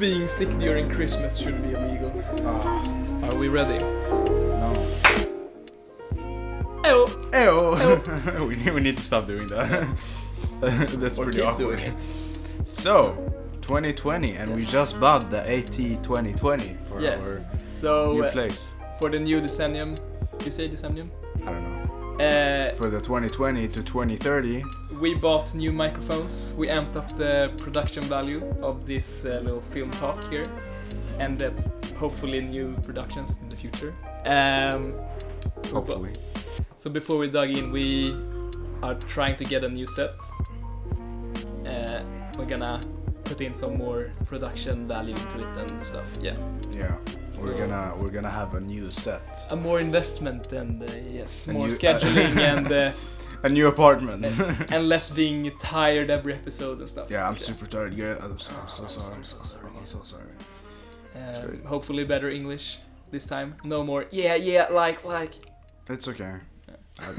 being sick during Christmas should be illegal. Are we ready? No. Ew. We need to stop doing that. That's Or pretty keep awkward. doing it. So, 2020, and we just bought the AT 2020 for Yes. our So new place. for the new decennium, you say decennium? I don't know. Uh, For the 2020 to 2030. we bought new microphones. We amped up the production value of this little film talk here, and hopefully new productions in the future. Hopefully. So before we dug in, we are trying to get a new set. We're gonna put in some more production value into it and stuff. Yeah. Yeah. We're So- gonna have a new set. A more investment and yes, A more new- scheduling and A new apartment. and less being tired every episode and stuff. Yeah, I'm super tired. I'm so sorry. I'm so sorry. I'm so sorry. great. Hopefully better English this time. No more. Yeah, like. It's okay. Yeah.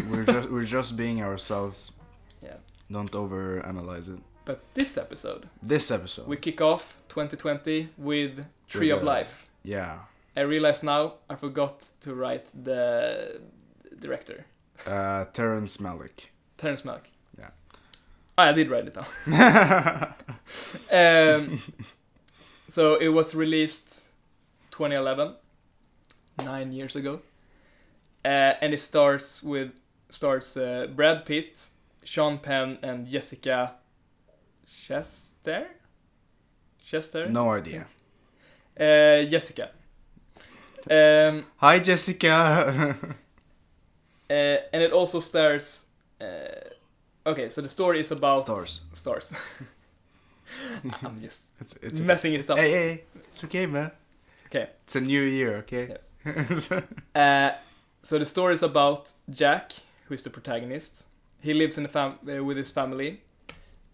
We're just being ourselves. Yeah. Don't overanalyze it. But this episode, This episode. we kick off 2020 with Tree of Life. Yeah. I realize now I forgot to write the director, Terrence Malick. Terrence Malick. Yeah. I did write it down. So it was released 2011, 9 years ago, and it stars Brad Pitt, Sean Penn, and Jessica Chester. No idea. Jessica. Hi, Jessica. And it also stars. Okay, so the story is about Stars. I'm just It's messing it up. Hey, it's okay, man. Okay. It's a new year, okay? Yes. So the story is about Jack, who is the protagonist. He lives in with his family,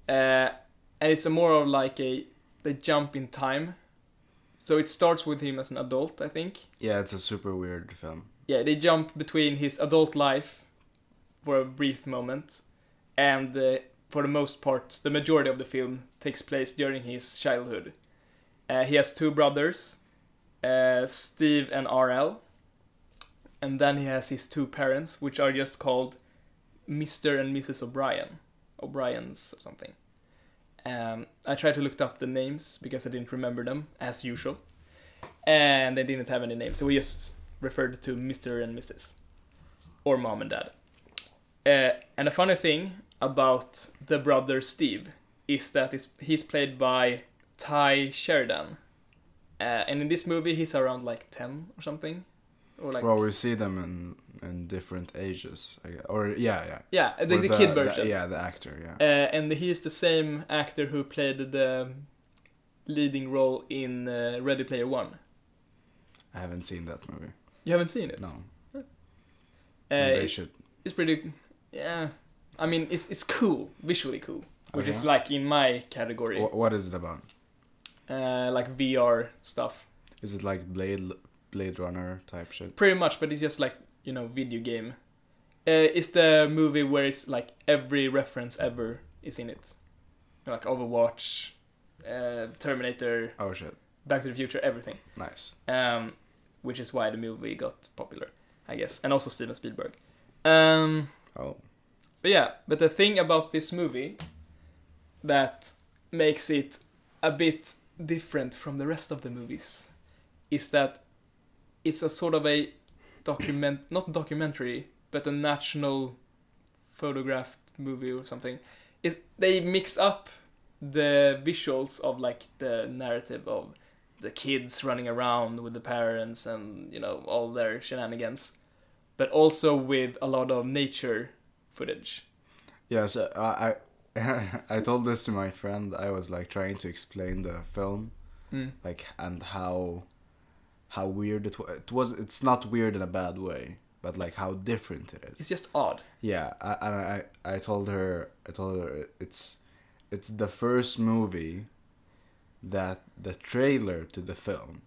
and it's a more of like they jump in time. So it starts with him as an adult, I think. Yeah, it's a super weird film. Yeah, they jump between his adult life for a brief moment, and for the most part, the majority of the film takes place during his childhood. He has two brothers, Steve and RL, and then he has his two parents, which are just called Mr. and Mrs. O'Brien's or something. I tried to look up the names because I didn't remember them, as usual, and they didn't have any names, so we just referred to Mr. and Mrs. or Mom and Dad. And a funny thing about the brother Steve is that he's played by Ty Sheridan, and in this movie he's around like 10 or something, or like. Well, we see them in different ages, I guess. Or yeah. Yeah, Or the kid version. The actor, yeah. And he is the same actor who played the leading role in Ready Player One. I haven't seen that movie. You haven't seen it? No. Maybe I should. It's pretty. Yeah, I mean it's cool, visually cool, which is Okay. like in my category. What is it about? Like VR stuff. Is it like Blade Runner type shit? Pretty much, but it's just like, video game. It's the movie where it's like every reference ever is in it. Like Overwatch, Terminator, Oh shit. Back to the Future, everything. Nice. Which is why the movie got popular, I guess. And also Steven Spielberg. Oh. But the thing about this movie that makes it a bit different from the rest of the movies is that it's a sort of a not documentary, but a national photographed movie or something. They mix up the visuals of like the narrative of the kids running around with the parents and all their shenanigans, but also with a lot of nature footage. Yeah, so I told this to my friend. I was like trying to explain the film, like, and how weird it was. It's not weird in a bad way, but like how different it is. It's just odd. Yeah, I told her it's the first movie that the trailer to the film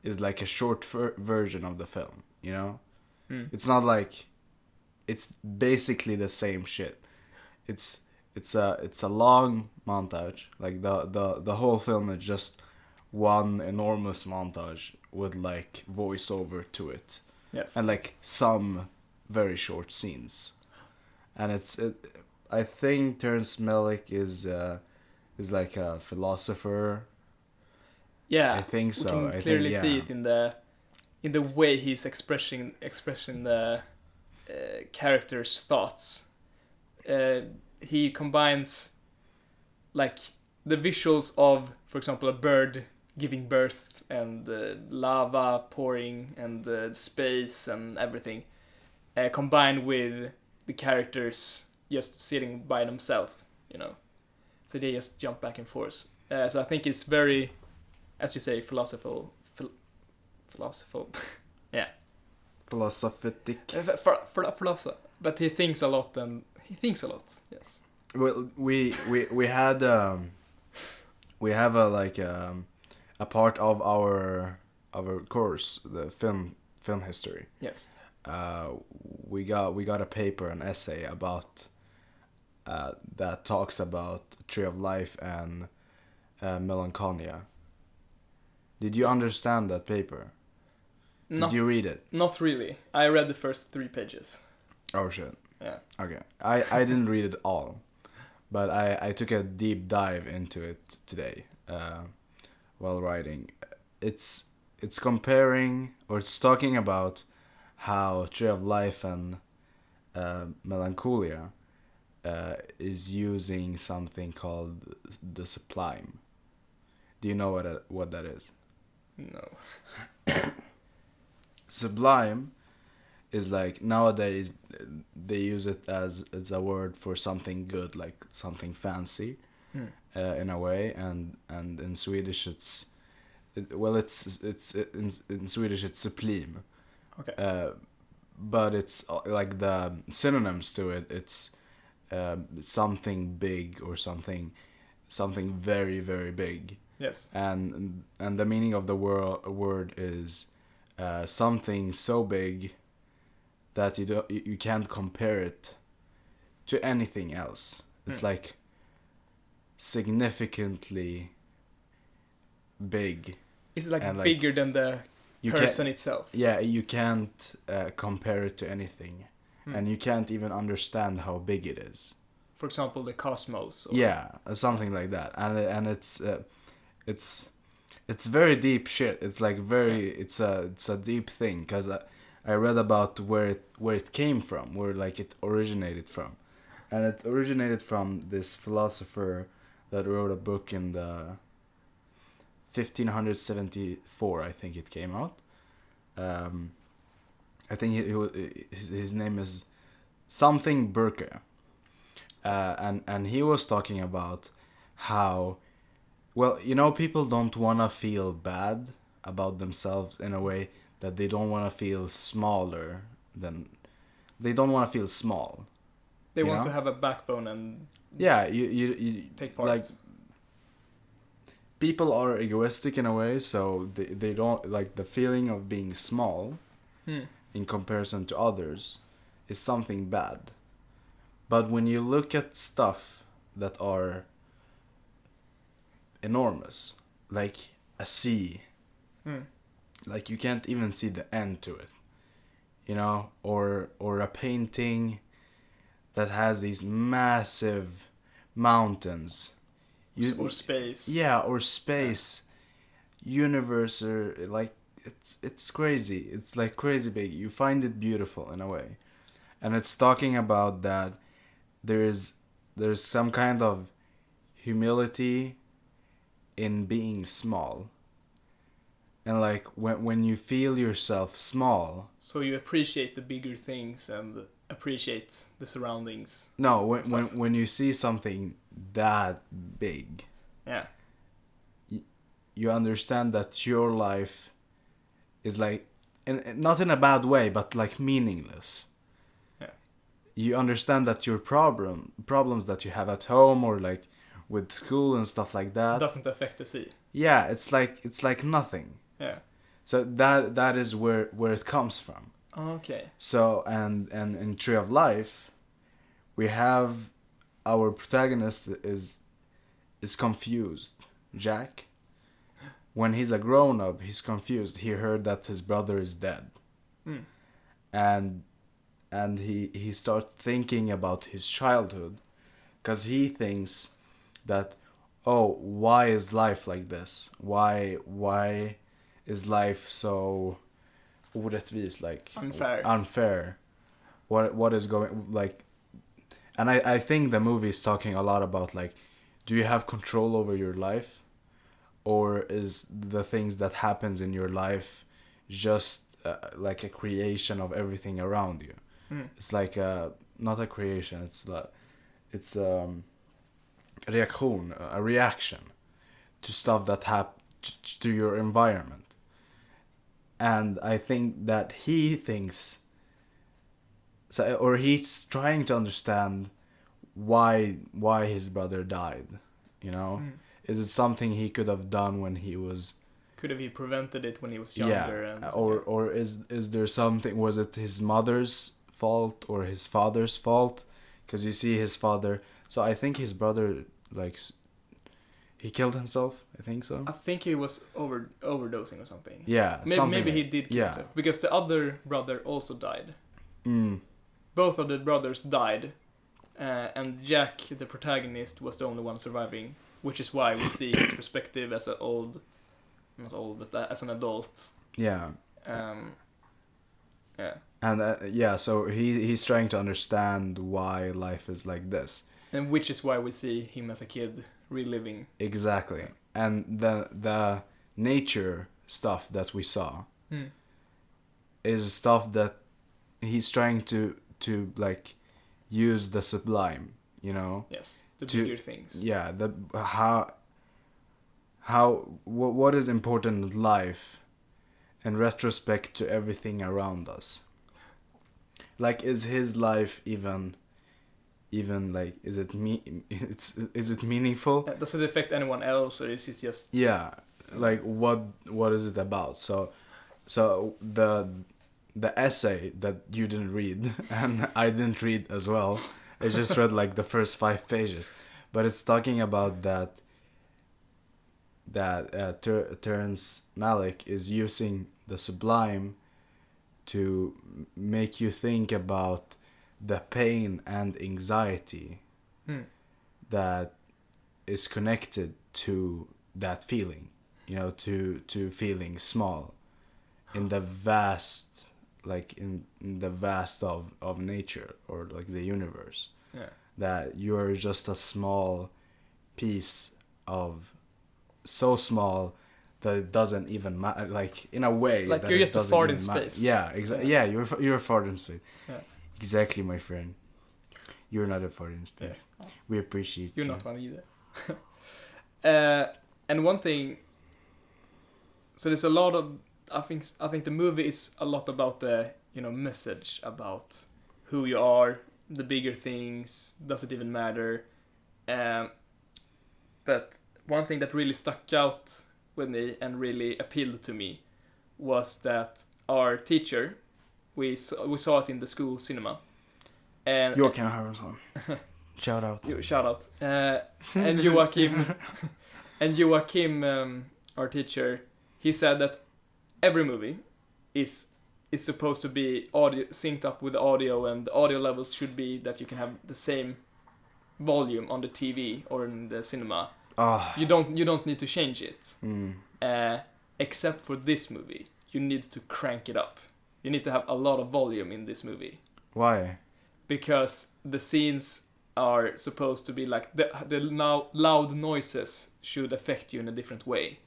is like a short version of the film, It's not like, it's basically the same shit. It's a long montage. Like the whole film is just one enormous montage with like voiceover to it, Yes. and like some very short scenes, and I think Terrence Malick is like a philosopher. Yeah. I think so. We I can clearly think, see yeah. it in the way he's expressing the character's thoughts. He combines like the visuals of, for example, a bird giving birth and lava pouring and space and everything, combined with the characters just sitting by themselves, you know. So they just jump back and forth. So I think it's very, as you say, philosophical. Yeah. Philosophic. But he thinks a lot, and he thinks a lot. Yes. Well, we had we have a part of our course, the film history. Yes. We got a paper, an essay about that talks about Tree of Life and Melancholia. Did you understand that paper? Did you read it? Not really. I read the first 3 pages. Oh shit. Yeah. Okay. I didn't read it all, but I took a deep dive into it today while writing. It's comparing, or it's talking about how Tree of Life and Melancholia is using something called the sublime. Do you know what that is? No. Sublime is like nowadays they use it as a word for something good, like something fancy, in a way, and in Swedish it's in Swedish it's sublime. Okay. But it's like the synonyms to it. It's something big or something very very big. Yes. And the meaning of the word is something so big that you can't compare it to anything else. It's like significantly big. It's like and, bigger than the person itself. Yeah, you can't compare it to anything, and you can't even understand how big it is. For example, the cosmos. Or... Yeah, something like that, and it's very deep shit. It's like very it's a deep thing, because I read about where it came from, where like it originated from, and it originated from this philosopher that wrote a book in the 1574, I think it came out. I think his name is something Burke, and he was talking about how, well, people don't want to feel bad about themselves in a way that they don't want to feel smaller than, they don't want to feel small. They want to have a backbone and you take part. Like, people are egoistic in a way, so they don't like the feeling of being small in comparison to others is something bad. But when you look at stuff that are enormous, like a sea, like you can't even see the end to it, or a painting that has these massive mountains. Or space. Yeah, or space. Universe, or like it's crazy. It's like crazy big. You find it beautiful in a way. And it's talking about that there's some kind of humility in being small. And like when you feel yourself small, so you appreciate the bigger things and appreciate the surroundings. No, when you see something that big, yeah, you understand that your life is like, not in a bad way, but like meaningless. Yeah. You understand that your problems that you have at home or like with school and stuff like that doesn't affect the sea. Yeah, it's like nothing. Yeah. So that is where it comes from. Okay. So and in Tree of Life, we have our protagonist is confused, Jack, when he's a grown up, he's confused. He heard that his brother is dead, Mm. and he starts thinking about his childhood, because he thinks that, oh, why is life like this? Why is life so orättvis, like unfair? What is going, like, and I think the movie is talking a lot about, like, do you have control over your life, or is the things that happens in your life just like a creation of everything around you? Mm. It's like not a creation, it's a reaction to stuff that to your environment. And I think that he thinks, so, or he's trying to understand why his brother died, you know? Mm. Is it something he could have done when he was, Could have he prevented it when he was younger? yeah, And or is there something, was it his mother's fault or his father's fault? Because you see his father, so I think his brother, like, he killed himself, I think so. I think he was overdosing or something. Yeah, Maybe he did kill himself, because the other brother also died. Mm. Both of the brothers died, and Jack, the protagonist, was the only one surviving, which is why we see his perspective as not old, but as an adult. Yeah. Yeah. And so he's trying to understand why life is like this. And which is why we see him as a kid reliving. Exactly. And the nature stuff that we saw is stuff that he's trying to like use the sublime, you know? Yes, the bigger things. Yeah, what is important in life in retrospect to everything around us. Like, is his life even like, is it meaningful? Does it affect anyone else, or is it just... Yeah, like what is it about? So the essay that you didn't read and I didn't read as well, I just read like the first 5 pages, but it's talking about that Terrence Malick is using the sublime to make you think about the pain and anxiety that is connected to that feeling, you know, to feeling small in the vast, like in the vast of nature, or like the universe. Yeah. That you're just a small piece of, so small that it doesn't even matter, like, in a way, like that you're it just a doesn't fart in even matter. space. Yeah, exactly. Yeah, you're a fart in space. Yeah. Exactly, my friend. You're not a fart in space. Yeah. We appreciate You're you. not one either. And one thing, so there's a lot of, I think the movie is a lot about the, you know, message about who you are, the bigger things, does it even matter? But one thing that really stuck out with me and really appealed to me was that our teacher, we saw it in the school cinema. And Joakim Harrison. Shout out. Shout out. And Joakim, our teacher, he said that every movie is supposed to be audio synced up with the audio, and the audio levels should be that you can have the same volume on the TV or in the cinema. You don't need to change it. Except for this movie, you need to crank it up. You need to have a lot of volume in this movie. Why? Because the scenes are supposed to be like the loud noises should affect you in a different way.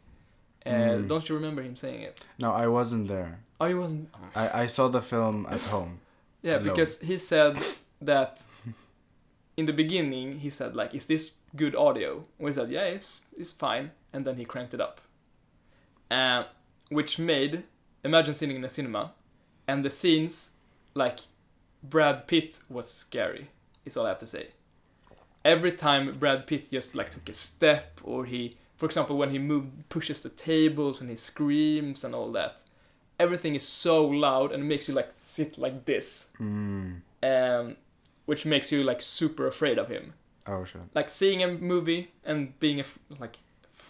Don't you remember him saying it? No, I wasn't there. Oh, he wasn't. I saw the film at home. Yeah, alone. because he said that in the beginning he said, like, is this good audio? We said, yeah, it's fine, and then he cranked it up. Which made, imagine sitting in a cinema, and the scenes, like, Brad Pitt was scary, is all I have to say. Every time Brad Pitt just, like, took a step, or he, for example, when he pushes the tables and he screams and all that, everything is so loud and it makes you, like, sit like this. Which makes you, like, super afraid of him. Oh, shit. Like, seeing a movie and being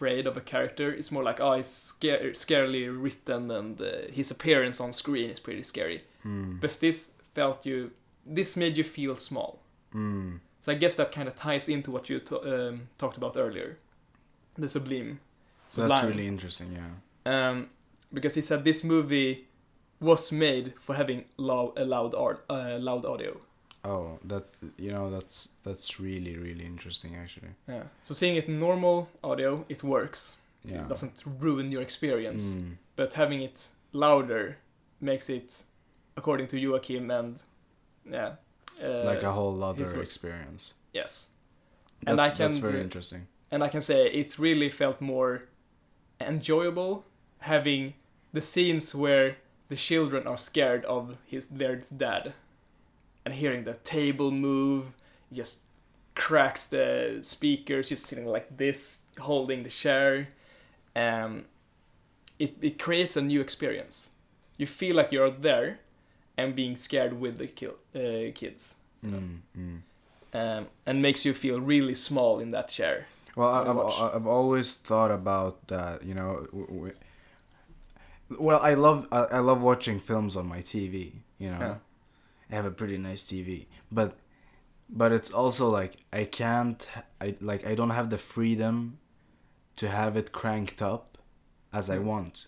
afraid of a character. It's more like, oh, he's scarily written, and his appearance on screen is pretty scary. But this made you feel small. So I guess that kind of ties into what you talked about earlier, the sublime. That's really interesting, yeah. Because he said this movie was made for having loud audio. Oh, that's really, really interesting, actually. Yeah. So seeing it in normal audio, it works. Yeah. It doesn't ruin your experience. But having it louder makes it, according to Joachim, and yeah. Like a whole other experience. Yes. That's very interesting. And I can say it really felt more enjoyable having the scenes where the children are scared of their dad, and hearing the table move, just cracks the speakers, just sitting like this, holding the chair. It creates a new experience. You feel like you're there and being scared with the kids. And makes you feel really small in that chair. Well, I've always thought about that, you know. Well, I love watching films on my TV, you know. Yeah. I have a pretty nice TV, but it's also like I don't have the freedom to have it cranked up as I want,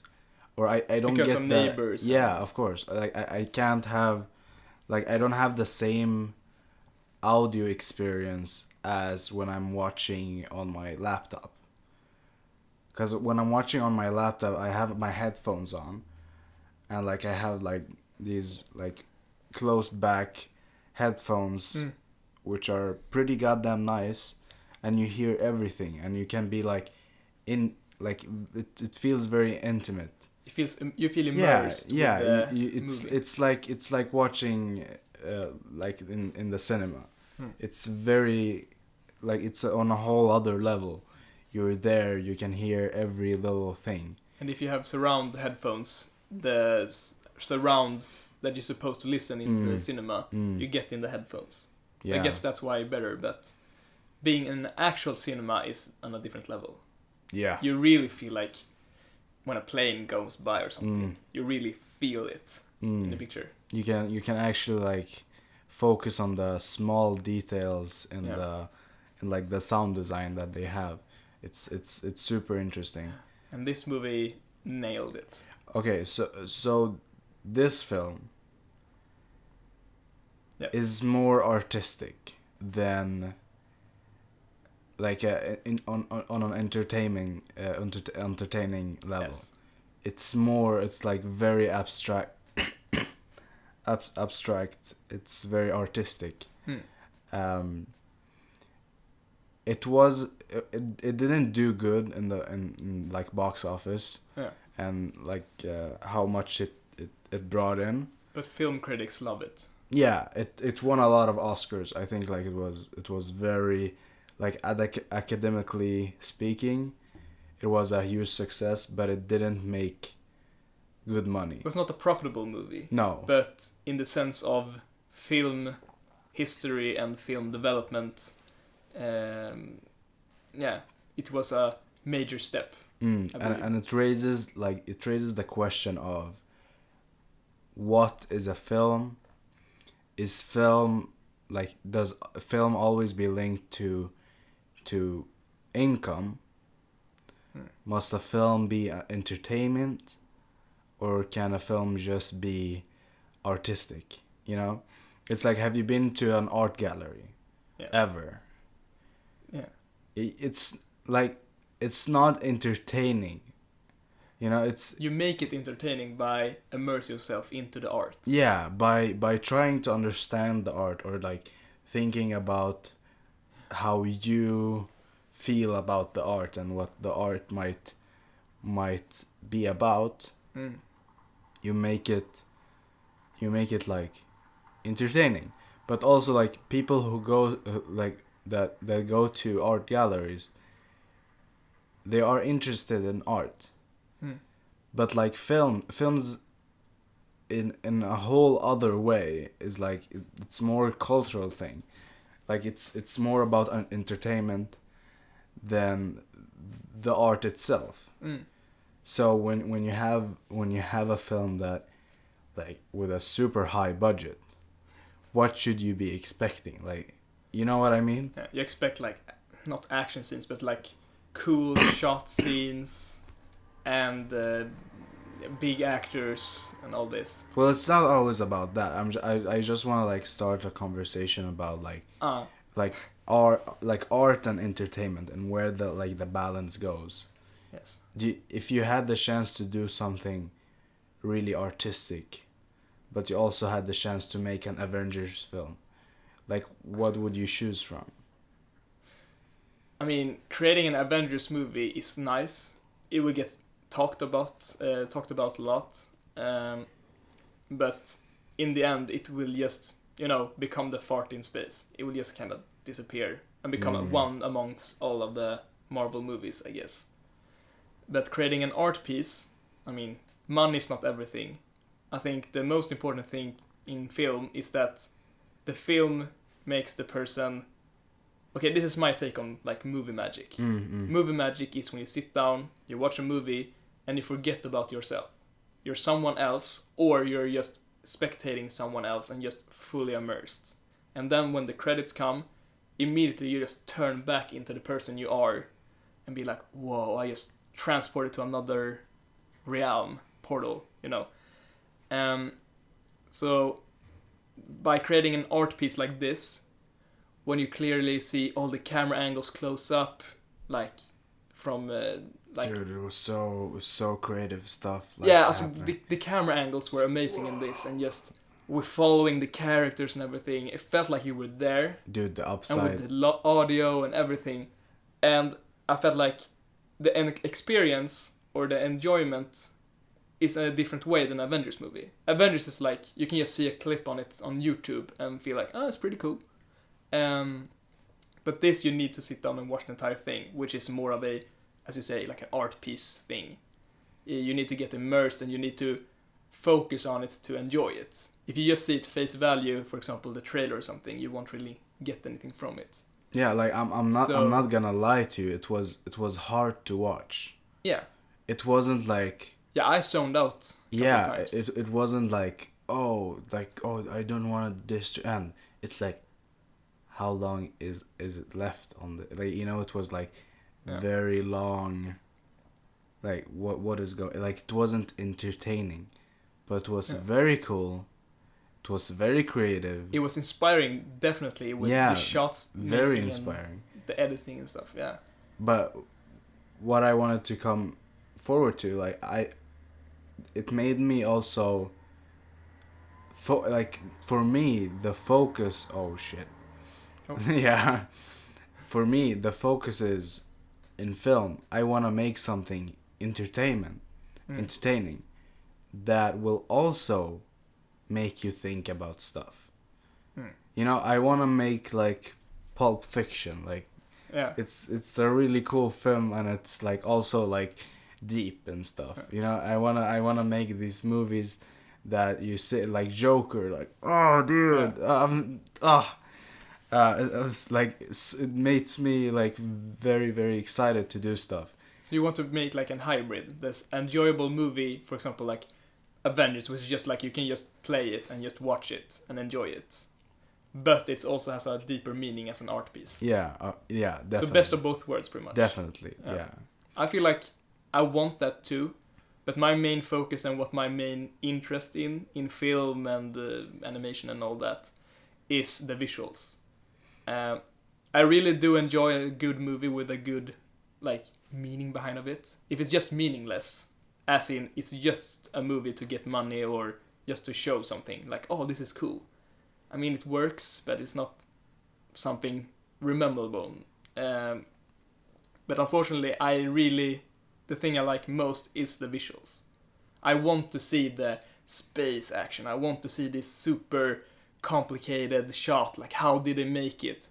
or I don't because get of neighbors. Yeah, of course. Like I can't have, like I don't have the same audio experience as when I'm watching on my laptop. Because when I'm watching on my laptop, I have my headphones on, and like I have like these like closed back headphones, which are pretty goddamn nice, and you hear everything, and you can be like in like it feels very intimate. You feel immersed. Yeah. It's like watching like in the cinema. It's very like it's on a whole other level. You're there, you can hear every little thing. And if you have surround headphones, the surround that you're supposed to listen in the cinema, you get in the headphones. So I guess that's why better, but being in actual cinema is on a different level. Yeah. You really feel like when a plane goes by or something, you really feel it in the picture. You can actually like focus on the small details in like the sound design that they have. It's super interesting. And this movie nailed it. Okay, so this film is more artistic than like on an entertaining level. Yes. It's like very abstract. Abstract. It's very artistic. It didn't do good in like box office. Yeah. And like how much it brought in. But film critics love it. Yeah, it won a lot of Oscars. I think like it was very like academically speaking, it was a huge success, but it didn't make good money. It was not a profitable movie. No. But in the sense of film history and film development, it was a major step. And it raises the question of what is a film? Is film like, does a film always be linked to income? Must a film be entertainment, or can a film just be artistic? You know, it's like, have you been to an art gallery ever? Yeah. It's like, it's not entertaining. You know, it's... You make it entertaining by immerse yourself into the art. Yeah, by trying to understand the art, or like thinking about how you feel about the art and what the art might be about. You make it like entertaining, but also like people who go like that go to art galleries, they are interested in art. But like films in a whole other way is like, it's more cultural thing. Like it's more about an entertainment, than the art itself. Mm. So when you have a film that, like, with a super high budget, what should you be expecting? Like, you know what I mean? Yeah, you expect like not action scenes, but like cool shot scenes and big actors and all this. Well, it's not always about that. I just want to like start a conversation about like art and entertainment and where the balance goes. Yes. If you had the chance to do something really artistic, but you also had the chance to make an Avengers film, like, what would you choose from? I mean, creating an Avengers movie is nice. It will get talked about a lot, but in the end, it will just become the fart in space. It will just kind of disappear and become one amongst all of the Marvel movies, I guess. But creating an art piece, I mean, money is not everything. I think the most important thing in film is that the film makes the person. Okay, this is my take on like movie magic. Movie magic is when you sit down, you watch a movie, and you forget about yourself. You're someone else, or you're just spectating someone else and just fully immersed. And then when the credits come, immediately you just turn back into the person you are and be like, whoa, I just transported to another realm, portal, So by creating an art piece like this, when you clearly see all the camera angles close up, like from Dude, it was so creative stuff. Like, yeah, the camera angles were amazing in this, and just we're following the characters and everything. It felt like you were there. Dude, the upside. And with the audio and everything, and I felt like the experience or the enjoyment is a different way than Avengers movie. Avengers is like you can just see a clip on it on YouTube and feel like, oh, it's pretty cool. But this you need to sit down and watch the entire thing, which is more of a, as you say, like an art piece thing. You need to get immersed and you need to focus on it to enjoy it. If you just see it face value, for example, the trailer or something, you won't really get anything from it. Yeah, like I'm not gonna lie to you. It was hard to watch. Yeah. It wasn't like. Yeah, I zoned out. Yeah, times. it wasn't like I don't want this to end. It's like, how long is it left on the, like, it was like very long. Like what is going, like, it wasn't entertaining, but it was very cool. It was very creative. It was inspiring, definitely, with the shots. Very inspiring. The editing and stuff, yeah. But what I wanted to come forward to, like, it made me also, for me, the focus, oh shit. Oh. Yeah. For me, the focus is, in film, I want to make something entertaining, that will also make you think about stuff. I want to make like Pulp Fiction, like, it's a really cool film, and it's like also like deep and stuff. I wanna make these movies that you say, like Joker, like, oh dude, it was like, it makes me like very, very excited to do stuff. So you want to make like a hybrid, this enjoyable movie, for example, like Avengers, which is just like you can just play it and just watch it and enjoy it, but it also has a deeper meaning as an art piece. Yeah, definitely. So best of both worlds, pretty much. Definitely, yeah. I feel like I want that too, but my main focus and what my main interest in film and animation and all that is the visuals. I really do enjoy a good movie with a good like meaning behind of it. If it's just meaningless, as in it's just a movie to get money or just to show something, like, oh, this is cool. I mean, it works, but it's not something rememberable. But unfortunately, the thing I like most is the visuals. I want to see the space action. I want to see this super complicated shot, like how did they make it?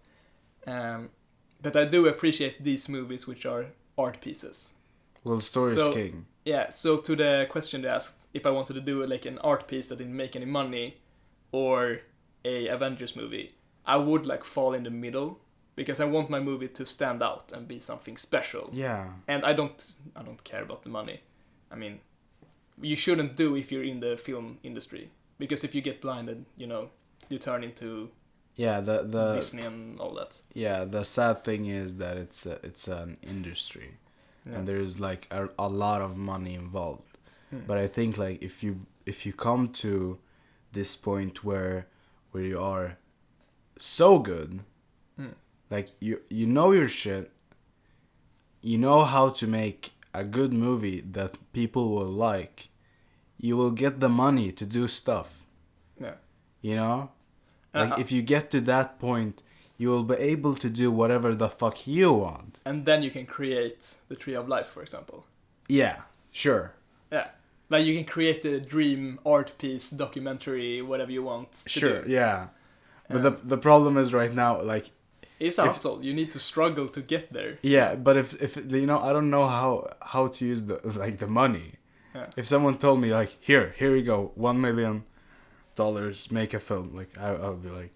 But I do appreciate these movies which are art pieces. Well, story is king. Yeah, so to the question they asked, if I wanted to do like an art piece that didn't make any money or a Avengers movie, I would like fall in the middle. because I want my movie to stand out and be something special. Yeah. And I don't care about the money. I mean, you shouldn't do if you're in the film industry, because if you get blinded, you turn into the Disney and all that. Yeah, the sad thing is that it's an industry, and there's like a lot of money involved. But I think like if you come to this point where you are so good, like you know your shit, you know how to make a good movie that people will like, you will get the money to do stuff. Yeah. You know? Like, if you get to that point, you will be able to do whatever the fuck you want. And then you can create the Tree of Life, for example. Yeah, sure. Yeah. Like, you can create a dream art piece, documentary, whatever you want to Sure, do. yeah. But the problem is right now, like... It's a hustle. You need to struggle to get there. Yeah, but if I don't know how to use the money. Yeah. If someone told me, like, here we go, $1 million, make a film, like, I'll be like,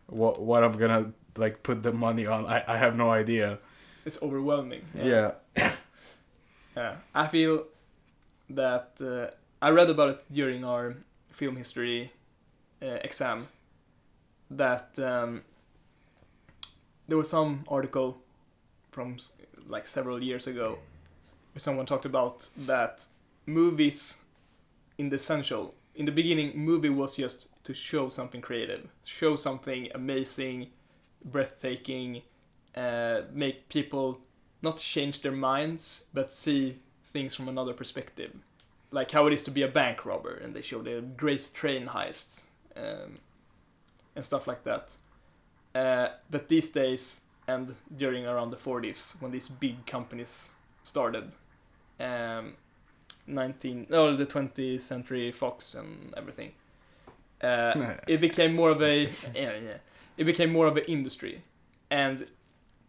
what I'm gonna, like, put the money on, I have no idea. It's overwhelming. Yeah. Yeah. I feel that I read about it during our film history exam, that there was some article from like several years ago where someone talked about that movies in the beginning, movie was just to show something creative, show something amazing, breathtaking, make people not change their minds, but see things from another perspective. Like how it is to be a bank robber, and they show the great train heists, and stuff like that. But these days, and during around the 40s, when these big companies started, the 20th Century Fox and everything, it became more of a it became more of an industry, and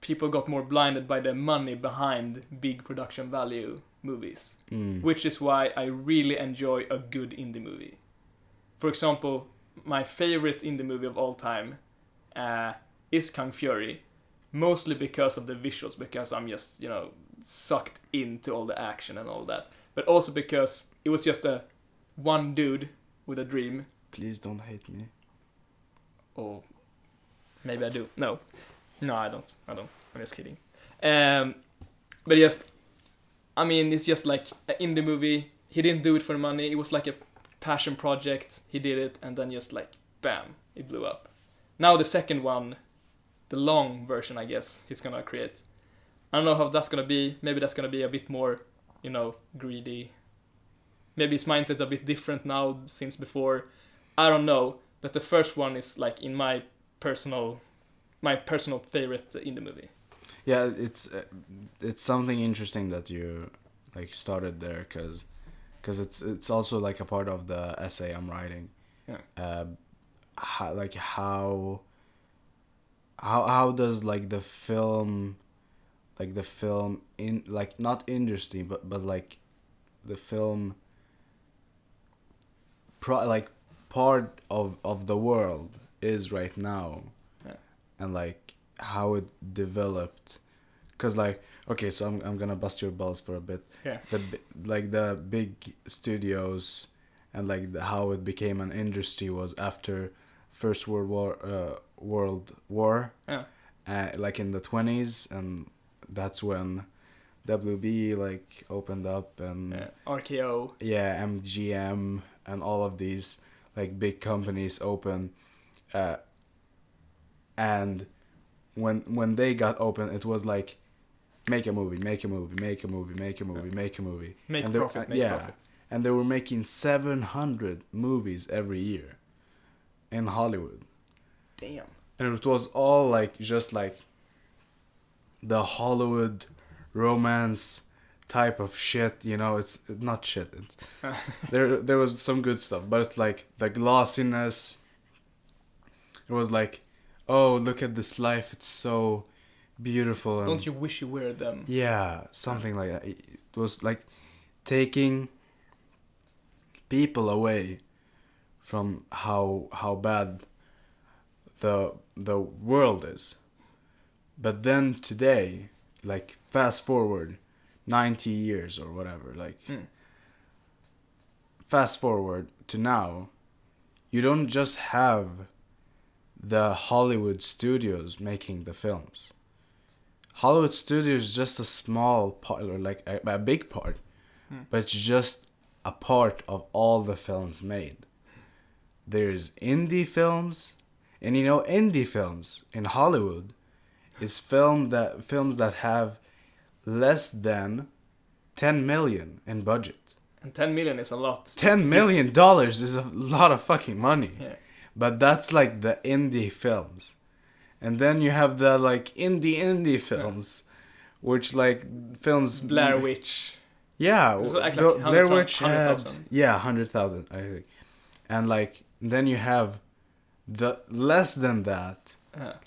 people got more blinded by the money behind big production value movies, which is why I really enjoy a good indie movie. For example, my favorite indie movie of all time is Kung Fury, mostly because of the visuals, because I'm just, sucked into all the action and all that, but also because it was just one dude with a dream. Please don't hate me. Oh, maybe I do. No, I don't. I'm just kidding. But just, I mean, it's just like an indie movie. He didn't do it for money. It was like a passion project. He did it, and then just like, bam, it blew up. Now the second one, the long version, I guess, he's gonna create. I don't know how that's gonna be. Maybe that's gonna be a bit more, greedy. Maybe his mindset's a bit different now since before. I don't know. But the first one is like in my personal favorite indie movie. Yeah, it's something interesting that you like started there, cause it's also like a part of the essay I'm writing. Yeah. How does like the film in like not industry but like the film part of the world is right now. Yeah. And like how it developed, because like, okay, so I'm gonna bust your balls for a bit. Yeah. The big studios and like how it became an industry was after First World War. Yeah. Like in the 1920s, and that's when WB like opened up, and RKO. Yeah, MGM and all of these like big companies open, and when they got open, it was like make a movie, make profit. And they were making 700 movies every year in Hollywood. Damn. And it was all like just like the Hollywood romance type of shit, it's not shit. It's, there was some good stuff, but it's like the glossiness. It was like, oh, look at this life, it's so beautiful. And don't you wish you were them? Yeah, something like that. It was like taking people away from how bad the world is. But then today, like fast forward 90 years or whatever, like fast forward to now, you don't just have the Hollywood studios making the films. Hollywood studios is just a small part, or like a big part, but it's just a part of all the films made. There's indie films, and you know, indie films in Hollywood is films that have less than 10 million in budget. And 10 million is a lot. $10 million is a lot of fucking money. Yeah. But that's like the indie films. And then you have the like indie films, which like films... Blair Witch. Yeah, Like Blair Witch had... 100,000. Yeah, 100,000, I think. And like, then you have the less than that,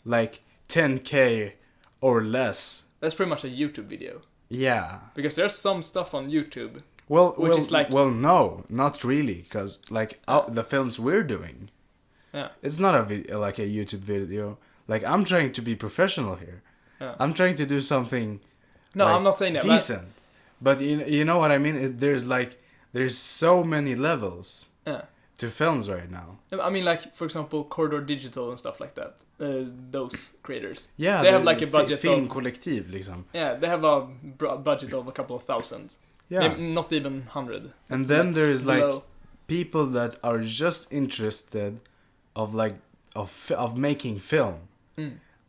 like 10K or less. That's pretty much a YouTube video. Yeah. Because there's some stuff on YouTube. Well, no, not really, because like the films we're doing, it's not like a YouTube video. Like, I'm trying to be professional here. Yeah. I'm trying to do something. No, like, I'm not saying that. Decent, but you know what I mean. There's so many levels to films right now. I mean, like, for example, Corridor Digital and stuff like that. Those creators. Yeah, they have like a budget film kollektiv, liksom. Yeah, they have a budget of a couple of thousand. Yeah, maybe not even 100. And then there's below. like people that are just interested of making film.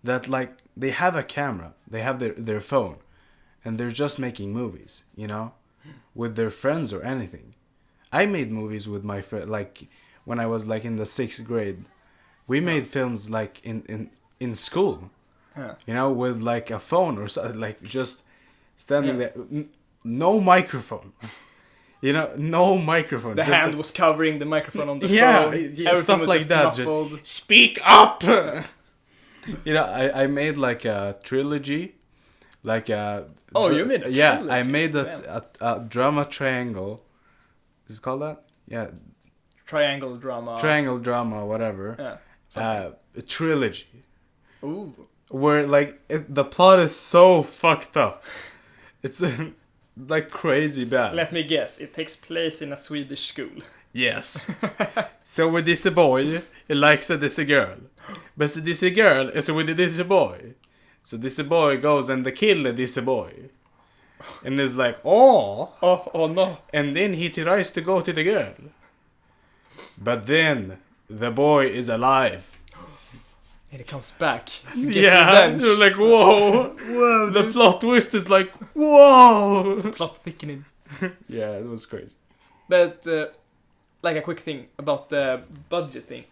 That like they have a camera, they have their phone, and they're just making movies, you know, with their friends or anything. I made movies with my friend, like when I was like in the 6th grade. We made films like in school, you know, with like a phone or so, like just standing there, no microphone. You know, no microphone. The just hand was covering the microphone on the phone. Yeah, stuff was like just that. muffled. Just, speak up. You know, I made like a trilogy, like a. Oh, you made a trilogy? Yeah, I made a drama triangle. Is it called that? Yeah. Triangle drama. Triangle drama, whatever. Yeah. A trilogy. Ooh. Where like the plot is so fucked up. It's like crazy bad. Let me guess. It takes place in a Swedish school. Yes. So with this boy, he likes this girl. But this girl is with this boy. So this boy goes and kill this boy. And is like, oh no. And then he tries to go to the girl. But then the boy is alive. And he comes back to get Yeah, revenge. you're like, whoa. The plot twist is like, whoa. Plot thickening. Yeah, it was crazy. But like a quick thing about the budget thing.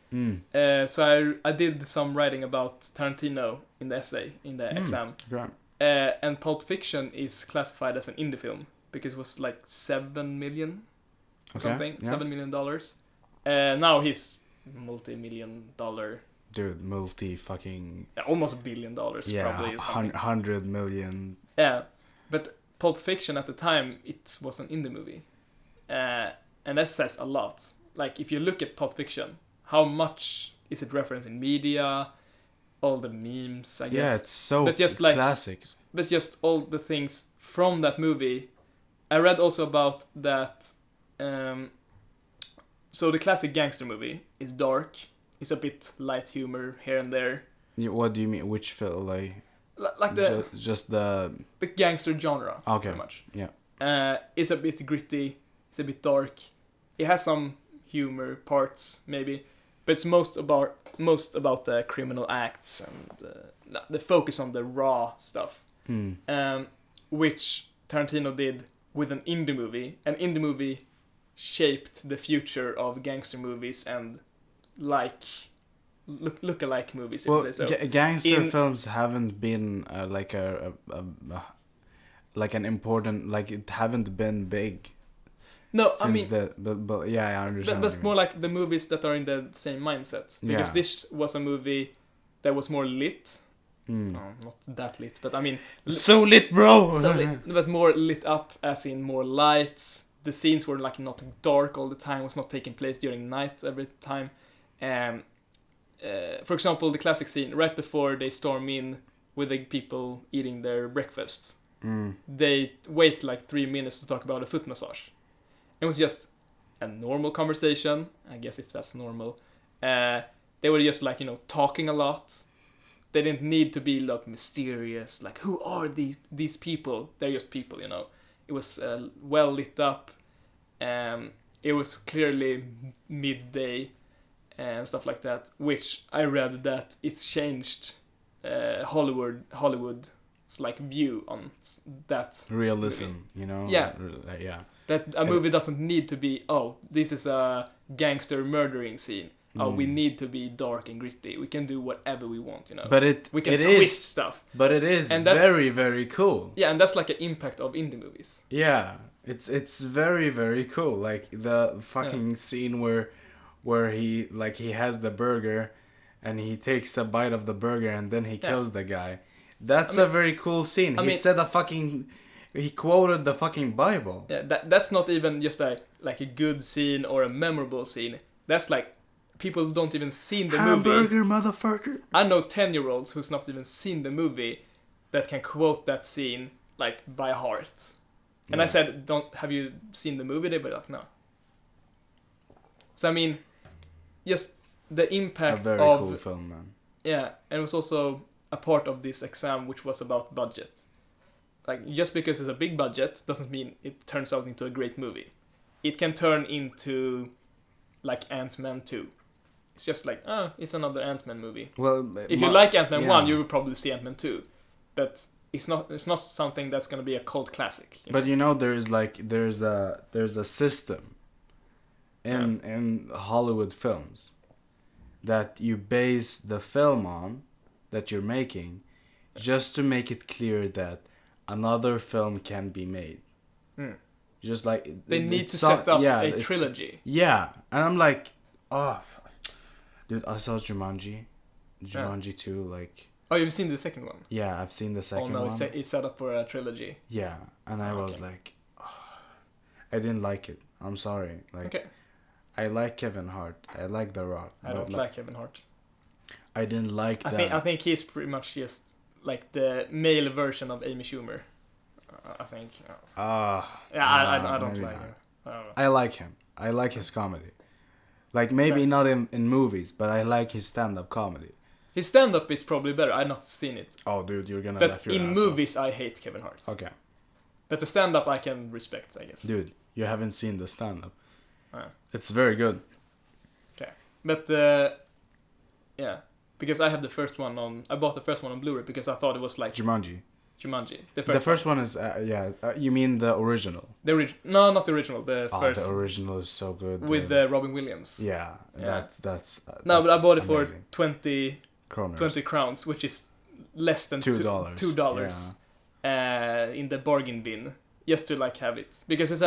So I did some writing about Tarantino in the essay, in the exam. Right. And Pulp Fiction is classified as an indie film because it was like 7 million or something. Yeah. $7 million. Now he's multi-million-dollar. Dude, multi-fucking... almost $1 billion probably. 100 million. Yeah, but Pulp Fiction at the time, it was an indie movie. And that says a lot. Like, if you look at Pulp Fiction, how much is it referenced in media, all the memes, I guess. Yeah, it's so but just like, classic. But just all the things from that movie. I read also about that... so the classic gangster movie is dark. It's a bit light humor here and there. What do you mean? Which film? Like the... Just the gangster genre, okay. pretty much. Yeah. It's a bit gritty. It's a bit dark. It has some humor parts, maybe. But it's most about the criminal acts and the focus on the raw stuff. Which Tarantino did with an indie movie. An indie movie shaped the future of gangster movies and look-alike movies. Well, so. Gangster films haven't been like an important, like it haven't been big. No, I mean, but yeah, I understand. But more like the movies that are in the same mindset. Because this was a movie that was more lit. Not that lit, but I mean... So lit, bro! So lit, but more lit up, as in more lights. The scenes were like not dark all the time. It was not taking place during night every time. for example, the classic scene right before they storm in with the people eating their breakfasts. They wait like 3 minutes to talk about a foot massage. It was just a normal conversation, I guess, if that's normal. They were just like, talking a lot. They didn't need to be like mysterious, like who are these people? They're just people, It was well lit up. It was clearly midday and stuff like that, which I read that it's changed Hollywood's like view on that realism, movie. Yeah. That a movie doesn't need to be, this is a gangster murdering scene. We need to be dark and gritty. We can do whatever we want, But we can twist stuff. But it is and very, very cool. Yeah, and that's like an impact of indie movies. Yeah, it's very, very cool. Like the fucking scene where he has the burger, and he takes a bite of the burger, and then he kills the guy. That's a very cool scene. He quoted the fucking Bible. Yeah, that's not even just a good scene or a memorable scene. That's like people who don't even seen the Hamburger, movie. motherfucker. I know 10-year-olds who's not even seen the movie that can quote that scene like by heart. And I said, have you seen the movie? They were like, no. So I mean, just the impact of... A very cool film, man. Yeah, and it was also a part of this exam which was about budget. Like, just because it's a big budget doesn't mean it turns out into a great movie. It can turn into like Ant-Man 2. It's just like, it's another Ant-Man movie. Well, if you like Ant-Man 1, you will probably see Ant-Man 2. But it's not something that's going to be a cult classic. But there's a system in Hollywood films that you base the film on that you're making just to make it clear that another film can be made. Just like they need to set up a trilogy. Yeah, and I'm like, dude, I saw Jumanji 2, like. Oh, you've seen the second one? Yeah, I've seen the second one. It's set up for a trilogy. Yeah, and I was like, I didn't like it. I'm sorry. Like, I like Kevin Hart. I like The Rock. I don't like Kevin Hart. I didn't like that. I think he's pretty much just like the male version of Amy Schumer. I think. I don't like him. I like him. I like his comedy. Like, maybe not in movies, but I like his stand-up comedy. His stand-up is probably better. I've not seen it. Oh, dude, you're gonna laugh your ass off. But in movies, I hate Kevin Hart. Okay. But the stand-up I can respect, I guess. Dude, you haven't seen the stand-up. It's very good. Okay. But, because I have the first one I bought the first one on Blu-ray because I thought it was like... Jumanji. The first one is, you mean the original? No, not the original, the first. The original is so good. With Robin Williams. Yeah. That's no, but I bought it amazing. For 20 crowns, which is less than $2. $2 in the bargain bin, just to like have it. Because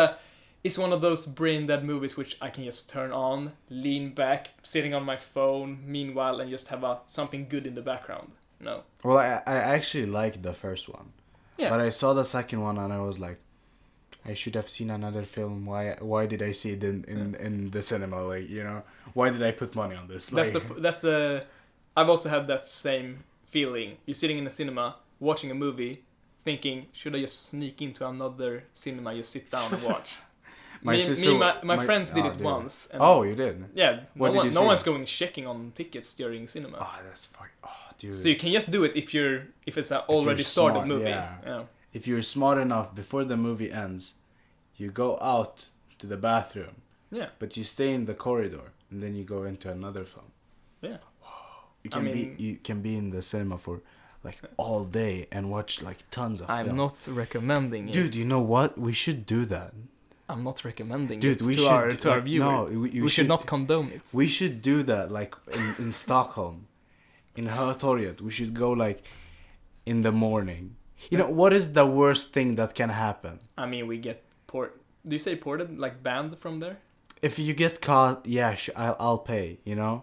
it's one of those brain dead movies which I can just turn on, lean back, sitting on my phone, meanwhile, and just have something good in the background. No. Well, I actually liked the first one. Yeah. But I saw the second one and I was like, I should have seen another film. Why did I see it in the cinema? Like, why did I put money on this? Like, that's the I've also had that same feeling. You're sitting in a cinema watching a movie, thinking, should I just sneak into another cinema, just sit down and watch? My friends did it once. And you did? Yeah. No one's going checking on tickets during cinema. Oh, that's fucking... Oh, dude. So you can just do it if it's an already started movie. Yeah. If you're smart enough, before the movie ends, you go out to the bathroom. Yeah. But you stay in the corridor, and then you go into another film. Yeah. Wow. You can be in the cinema for like all day and watch like tons of films. I'm not recommending it. Dude, you know what? We should do that. I'm not recommending it to our viewers. No, we should not condone it. We should do that, like in Stockholm, in Hötorget. We should go like in the morning. You know, what is the worst thing that can happen? I mean, we get do you say ported, like banned from there? If you get caught, yeah, I'll pay. Yeah.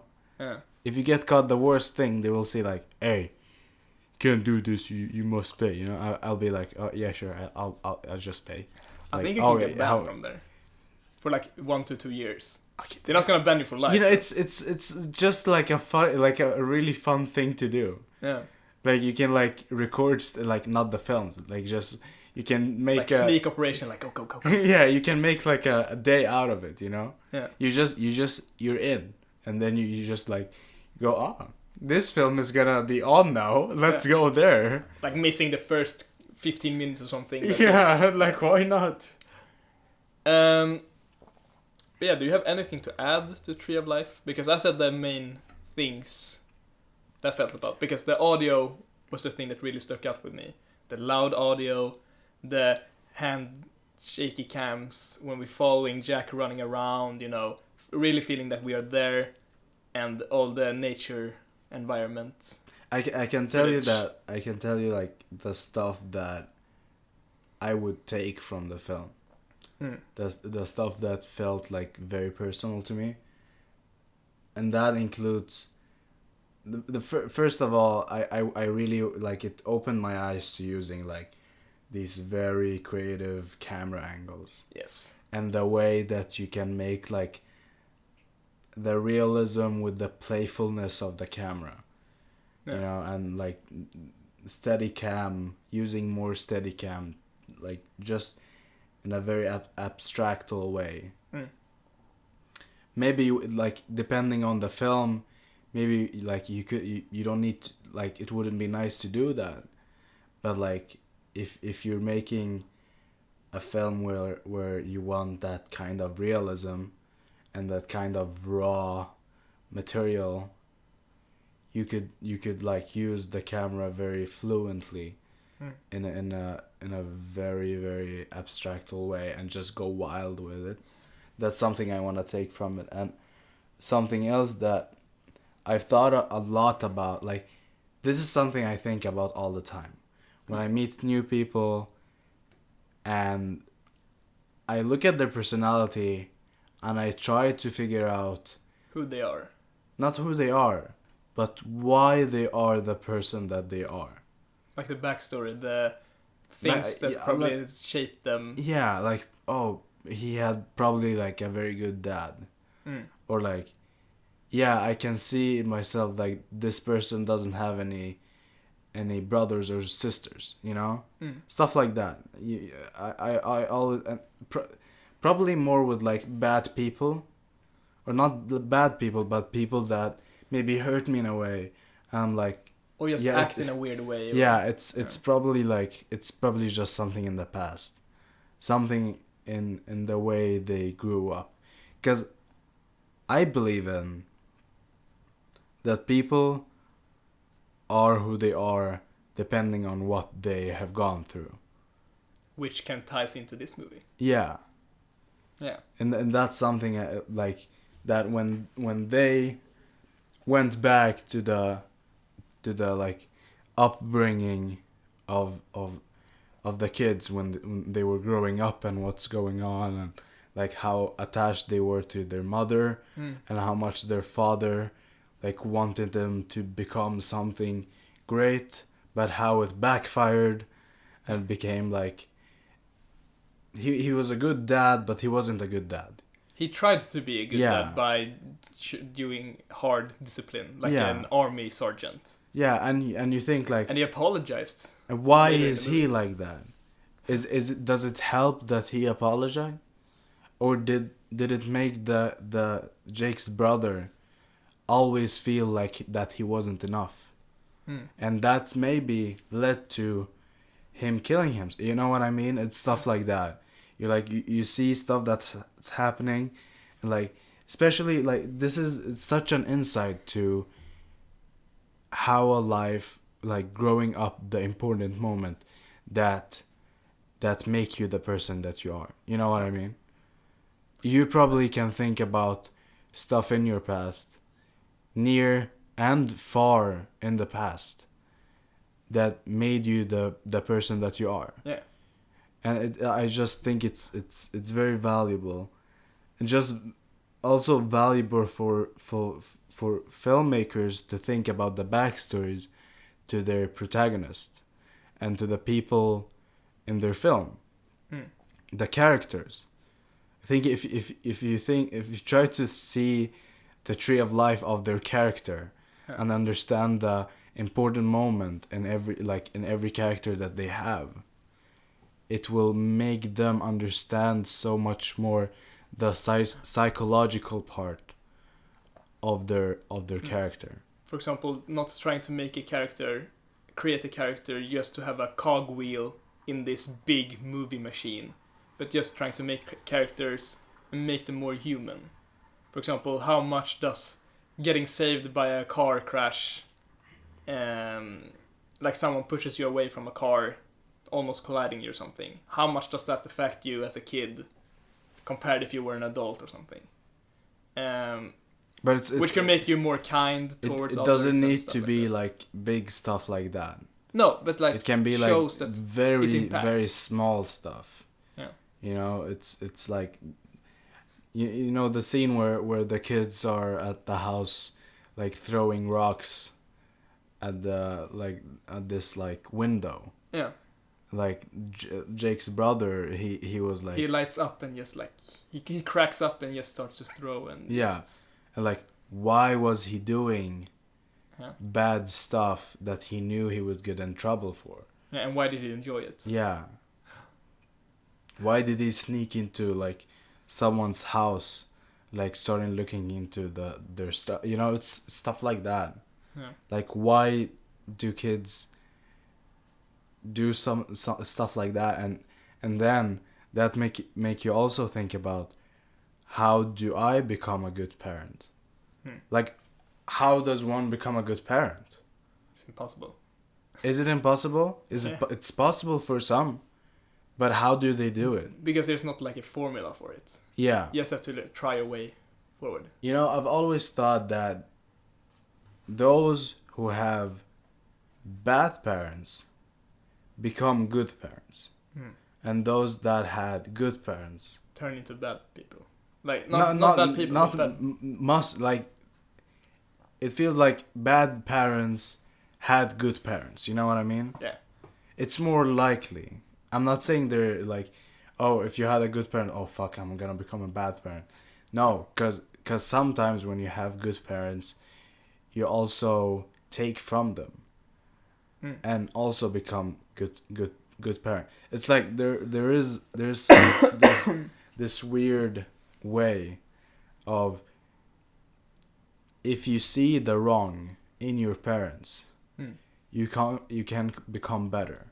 If you get caught, the worst thing they will say like, "Hey, can't do this. You must pay." I'll be like, "Oh yeah, sure. I'll just pay." I think you can get banned from there. for like 1 to 2 years. Okay. They're not gonna ban you for life. You know, it's just like a really fun thing to do. Yeah. Like you can like record like not the films, like just you can make like sneak operation, like go. yeah, you can make like a day out of it, you know? Yeah. You're in, and then you just like go, oh, this film is gonna be on now. Let's go there. Like missing the first 15 minutes or something. Yeah, like why not? Yeah, do you have anything to add to Tree of Life? Because I said the main things that I felt about. Because the audio was the thing that really stuck out with me. The loud audio, the hand shaky cams when we're following Jack running around, you know, really feeling that we are there, and all the nature environment. I can tell you that I can tell you like the stuff that I would take from the film. The stuff that felt like very personal to me, and that includes first of all, I really like it opened my eyes to using like these very creative camera angles. Yes. And the way that you can make like the realism with the playfulness of the camera. Yeah. You know, and like using more Steadicam, like just in a very abstractal way. Maybe like depending on the film, maybe like you don't need to, like it wouldn't be nice to do that, but like if you're making a film where you want that kind of realism and that kind of raw material, you could like use the camera very fluently in a very, very abstractal way and just go wild with it. That's something I want to take from it. And something else that I've thought a lot about, like this is something I think about all the time when I meet new people and I look at their personality and I try to figure out who they are. Not who they are, but why they are the person that they are. Like the backstory, the things that probably like, shaped them. Yeah, like, oh, he had probably like a very good dad. Or like, yeah, I can see myself like this person doesn't have any brothers or sisters, you know? Stuff like that. I always, probably more with like bad people. Or not bad people, but people that maybe hurt me in a way. I'm like, or just act in a weird way. Yeah, it's probably like it's probably just something in the past, something in the way they grew up, because I believe in that people are who they are depending on what they have gone through, which can ties into this movie. Yeah. And that's something like that when they went back to the like upbringing of the kids when they were growing up and what's going on and like how attached they were to their mother and how much their father like wanted them to become something great, but how it backfired and became like he was a good dad, but he wasn't a good dad. He tried to be a good dad by doing hard discipline, like an army sergeant. Yeah, and you think like... And he apologized. And why is he like that? Does it help that he apologized? Or did it make the Jake's brother always feel like that he wasn't enough? And that maybe led to him killing him. You know what I mean? It's stuff like that. You're like, you see stuff that's happening, and like, especially like this is such an insight to how a life, like growing up, the important moment that make you the person that you are. You know what I mean? You probably can think about stuff in your past, near and far in the past, that made you the person that you are. Yeah. And I just think it's very valuable, and just also valuable for filmmakers to think about the backstories to their protagonists and to the people in their film, the characters. I think if you try to see the tree of life of their character Yeah. and understand the important moment in every character that they have, it will make them understand so much more the psychological part of their character. For example, not trying to create a character just to have a cogwheel in this big movie machine, but just trying to make characters and make them more human. For example, how much does getting saved by a car crash, like someone pushes you away from a car, almost colliding you or something, how much does that affect you as a kid compared if you were an adult or something? But it's which can make you more kind towards it others. It doesn't need stuff to like be that. like big stuff like that. No, but like It can be like shows that it very impacts. very small stuff. Yeah. You know, it's like you know the scene where the kids are at the house like throwing rocks at this like window. Yeah. Like Jake's brother, he was like He lights up and just like he cracks up and just starts to throw and yeah. just, And like, why was he doing Yeah. bad stuff that he knew he would get in trouble for? yeah, and why did he enjoy it? Yeah. Why did he sneak into like someone's house, like starting looking into their stuff? You know, it's stuff like that. Yeah. Like, why do kids do some stuff like that? And then that make you also think about, how do I become a good parent? Like, how does one become a good parent? It's impossible. Is it impossible? It's possible for some, but how do they do it? Because there's not like a formula for it. Yeah. You just have to try a way forward. You know, I've always thought that those who have bad parents become good parents. And those that had good parents turn into bad people. Like not bad people, not but bad. must like. It feels like bad parents had good parents. You know what I mean? Yeah. It's more likely. I'm not saying they're like, oh, if you had a good parent, oh fuck, I'm gonna become a bad parent. No, cause sometimes when you have good parents, you also take from them, and also become good parent. It's like there's this weird way of, if you see the wrong in your parents, you can become better.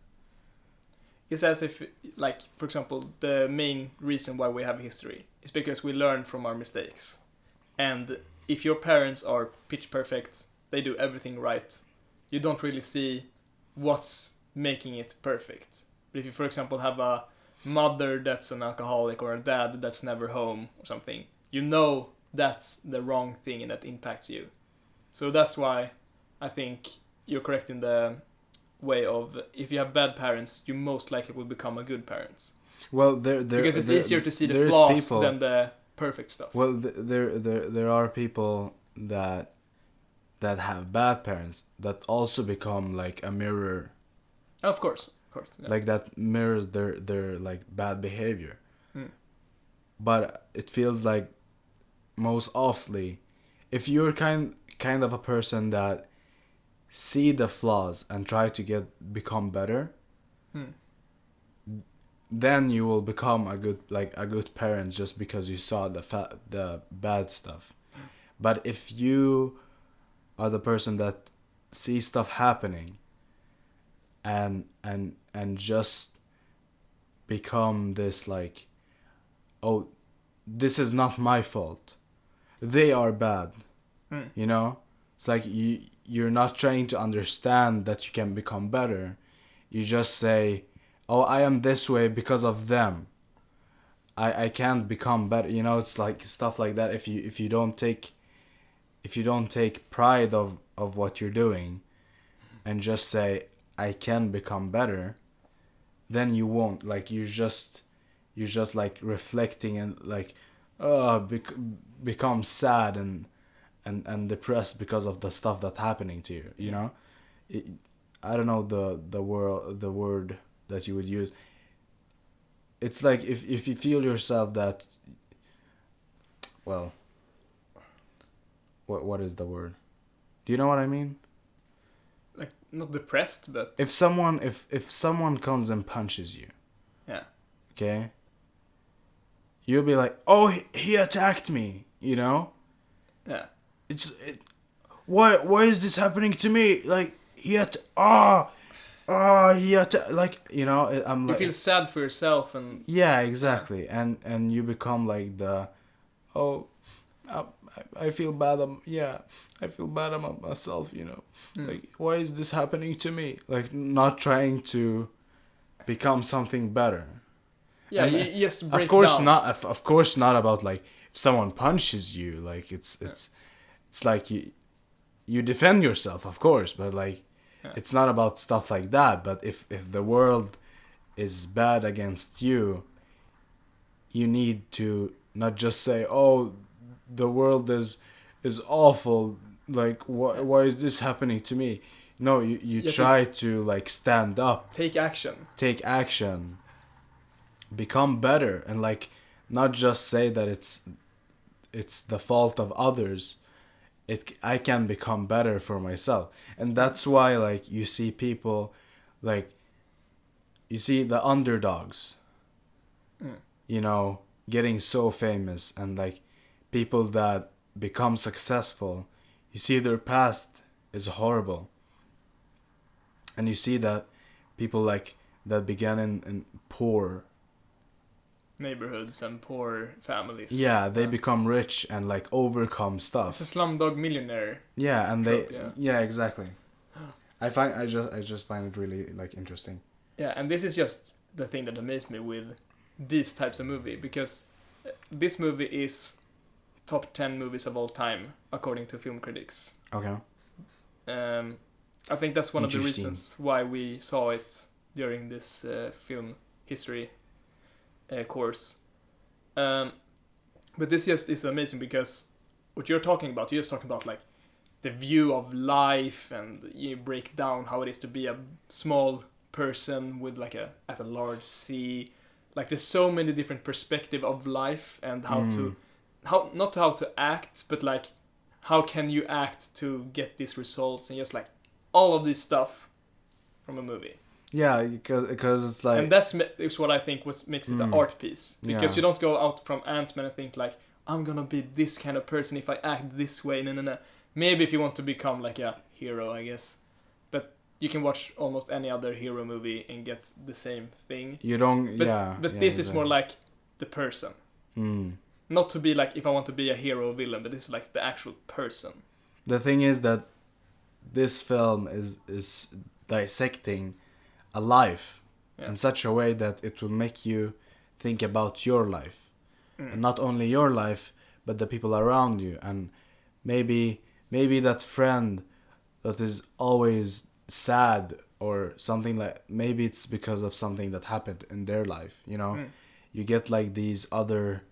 It's as if, like, for example, the main reason why we have history is because we learn from our mistakes. And if your parents are pitch perfect, they do everything right, you don't really see what's making it perfect. But if you, for example, have a mother that's an alcoholic or a dad that's never home or something, you know that's the wrong thing and that impacts you. So that's why I think you're correct in the way of, if you have bad parents, you most likely will become a good parent. Well, because it's easier to see the flaws than the perfect stuff. Well, there are people that have bad parents that also become like a mirror. Of course. Yeah. Like that mirrors their like bad behavior. But it feels like most awfully, if you're kind of a person that see the flaws and try to become better, then you will become a good parent just because you saw the bad stuff. But if you are the person that sees stuff happening and just become this like, oh, this is not my fault, they are bad, you know, it's like you're not trying to understand that you can become better. You just say, oh, I am this way because of them, I can't become better, you know. It's like stuff like that. If you don't take pride of what you're doing and just say, I can become better, then you won't. Like, you're just like reflecting and like, become sad and depressed because of the stuff that's happening to you, you know. I don't know the word that you would use. It's like if you feel yourself that well, what is the word? Do you know what I mean? Like, not depressed, but... If someone comes and punches you, Yeah. okay, you'll be like, oh, he attacked me, you know? Yeah. Why is this happening to me? Like, he had like, you know, I'm You like... feel sad for yourself and... Yeah, exactly. And you become like oh, I feel bad. I feel bad about myself, you know. Like, why is this happening to me? Like, not trying to become something better. Yeah, And, you just break of course down. not. Of course not about like if someone punches you. Like it's like you defend yourself, of course, but like it's not about stuff like that. But if the world is bad against you, you need to not just say, oh, the world is awful, like why is this happening to me? No, you try to like stand up, take action, become better, and like not just say that it's the fault of others. I can become better for myself. And that's why like you see people, like you see the underdogs, you know, getting so famous, and like people that become successful, you see their past is horrible, and you see that people like that began in poor neighborhoods and poor families. Yeah, they become rich and like overcome stuff. It's a Slumdog Millionaire. Yeah, and trope, yeah, exactly. I just find it really like interesting. Yeah, and this is just the thing that amazed me with these types of movie, because this movie is top 10 movies of all time according to film critics. Okay. I think that's one of the reasons why we saw it during this film history course. But this just is amazing, because what you're talking about, like the view of life, and you break down how it is to be a small person with like at a large sea. Like there's so many different perspective of life, and not how to act, but like how can you act to get these results, and just like all of this stuff from a movie. Yeah, because it's like... And is what I think makes it an art piece. Because you don't go out from Ant-Man and think like, I'm gonna be this kind of person if I act this way. No. Maybe if you want to become like a hero, I guess. But you can watch almost any other hero movie and get the same thing. You don't... But this is more like the person. Not to be like, if I want to be a hero or villain, but this is like the actual person. The thing is that this film is dissecting a life in such a way that it will make you think about your life. And not only your life, but the people around you. And maybe that friend that is always sad or something, like maybe it's because of something that happened in their life, you know. You get like these other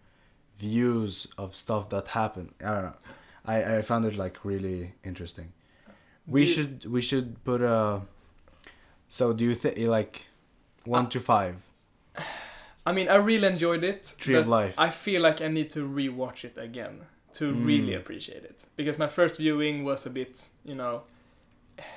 views of stuff that happened. I don't know. I found it like really interesting. We should put a... So do you think like 1 to 5? I mean, I really enjoyed it. Tree of Life. I feel like I need to rewatch it again to really appreciate it. Because my first viewing was a bit, you know,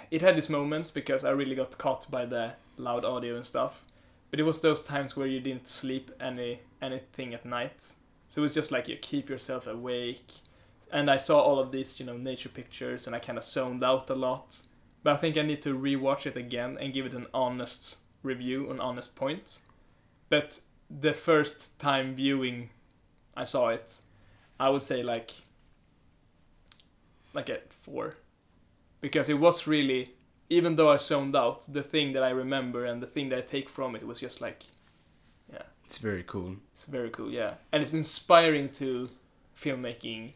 it had these moments because I really got caught by the loud audio and stuff. But it was those times where you didn't sleep anything at night. So it was just like you keep yourself awake. And I saw all of these, you know, nature pictures, and I kind of zoned out a lot. But I think I need to rewatch it again and give it an honest review, an honest point. But the first time viewing I saw it, I would say like a 4. Because it was really, even though I zoned out, the thing that I remember and the thing that I take from it was just like, yeah. It's very cool. It's very cool, yeah. And it's inspiring to filmmaking,